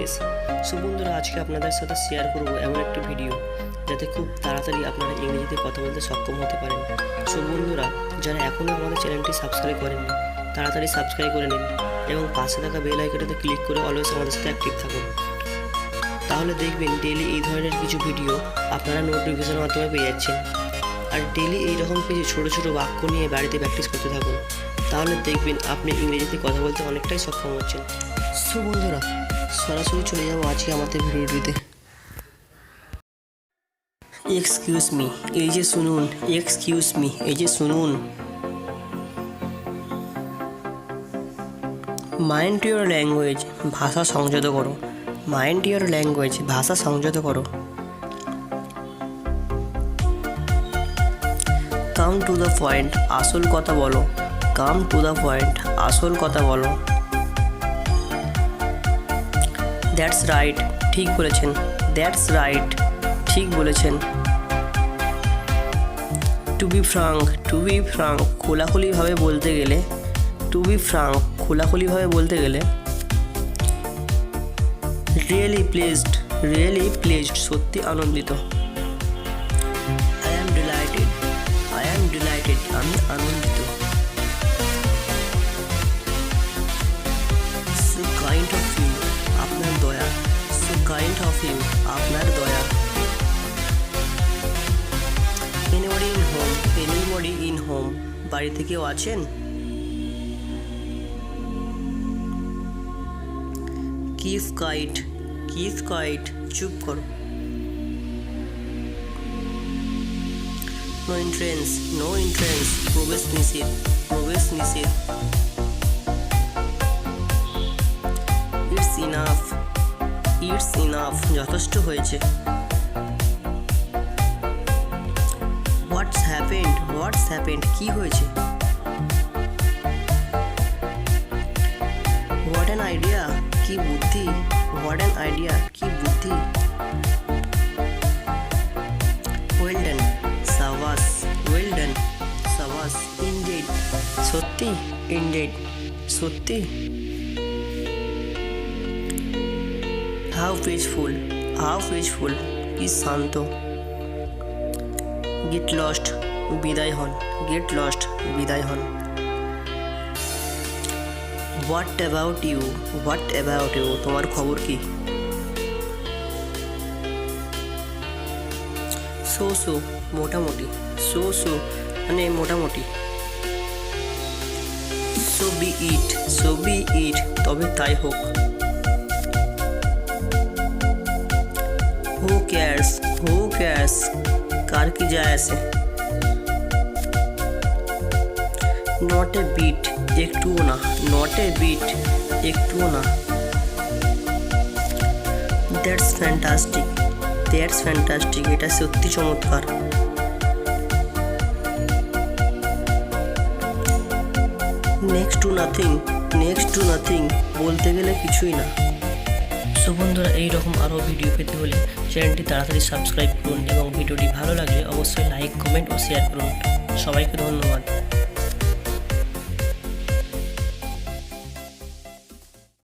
English. So বন্ধুরা, আজকে আপনাদের সাথে শেয়ার করব এমন একটি ভিডিও যাতে খুব তাড়াতাড়ি আপনারা ইংরেজিতে কথা বলতে সক্ষম হতে পারেন। সো বন্ধুরা, যারা এখনও আমাদের চ্যানেলটি সাবস্ক্রাইব করেননি তাড়াতাড়ি সাবস্ক্রাইব করে নিন এবং পাশে থাকা বেল আইকনটাতে ক্লিক করে অলওয়েজ আমাদের সাথে অ্যাক্টিভ থাকুন। তাহলে দেখবেন ডেইলি এই ধরনের কিছু ভিডিও আপনারা নোটিফিকেশনের মাধ্যমে পেয়ে যাচ্ছেন। আর ডেইলি এইরকম কিছু ছোটো ছোটো বাক্য নিয়ে বাড়িতে প্র্যাকটিস করতে থাকুন, তাহলে দেখবেন আপনি ইংরেজিতে কথা বলতে অনেকটাই সক্ষম হচ্ছেন। সো বন্ধুরা, সরাসরি চলে যাবো আজকে আমাদের ভিডিওটিতে। এক্সকিউজ মি, এই যে শুনুন। এক্সকিউজ মি, এই যে শুনুন। মাইন্ড ইউর ল্যাঙ্গুয়েজ, ভাষা সংযত করো। মাইন্ড ইউর ল্যাঙ্গুয়েজ, ভাষা সংযত করো। কাম টু দ্য পয়েন্ট, আসল কথা বলো। কাম টু দ্য পয়েন্ট, আসল কথা বলো। দ্যাটস রাইট, ঠিক বলেছেন। দ্যাটস রাইট, ঠিক বলেছেন। To be frank, to be frank, খোলাখুলিভাবে বলতে গেলে। টু বি ফ্রাঙ্ক, খোলাখুলিভাবে বলতে গেলে। রিয়েলি প্লেজড, রিয়েলি প্লেজড, সত্যি আনন্দিত। I am delighted, I am delighted, আমি আনন্দিত। সো কাইন্ড অফ ইউ, আপনার দয়া। সো কাইন্ড অফ ইউ, আপনার দয়া। Anybody in home, anybody in home, বাড়িতে কেউ আছেন? কিপ কাইট, কিপ কাইট, চুপ করো। নো এন্ট্রেন্স, নো এন্ট্রেন্স, প্রবেশ নিষেধ, প্রবেশ নিষেধ। ইটস ইনাফ, ইটস ইনাফ, যথেষ্ট হয়েছে। হোয়াটস হ্যাপেন্ড, হোয়াটস হ্যাপেন্ড, কী হয়েছে? হোয়াট অ্যান আইডিয়া, কি বুদ্ধি। হোয়াট অ্যান আইডিয়া, কি বুদ্ধি। ওয়েল ডান, সাবাস। ওয়েল ডান, সাবাস। ইনডেড, সত্যি। ইনডেড, সত্যি। হাউ পিসফুল, হাউ পিসফুল, কি শান্ত। গেট লস্ট, বিদায় হন। গেট লস্ট, বিদায় হন। What about you, what about you, তোমার খবর কি। সো সো, মোটামুটি। সো সো মানে মোটামুটি। So be it, so be it, তবে তাই হোক। হু কেয়ার্স, হু কেয়ার্স, কার কি যায় আসে। নট এ বিট, একটুও না। নট এ বিট, একটুও না। দ্যাটস ফ্যান্টাস্টিক, দ্যাটস ফ্যান্টাস্টিক, এটা সত্যি চমৎকার। Next to nothing, next to nothing, বলতে গেলে কিছুই না। সো বন্ধুরা, এইরকম আরও ভিডিও পেতে হলে চ্যানেলটি তাড়াতাড়ি সাবস্ক্রাইব করুন এবং ভিডিওটি ভালো লাগলে অবশ্যই লাইক, কমেন্ট ও শেয়ার করুন। সবাইকে ধন্যবাদ।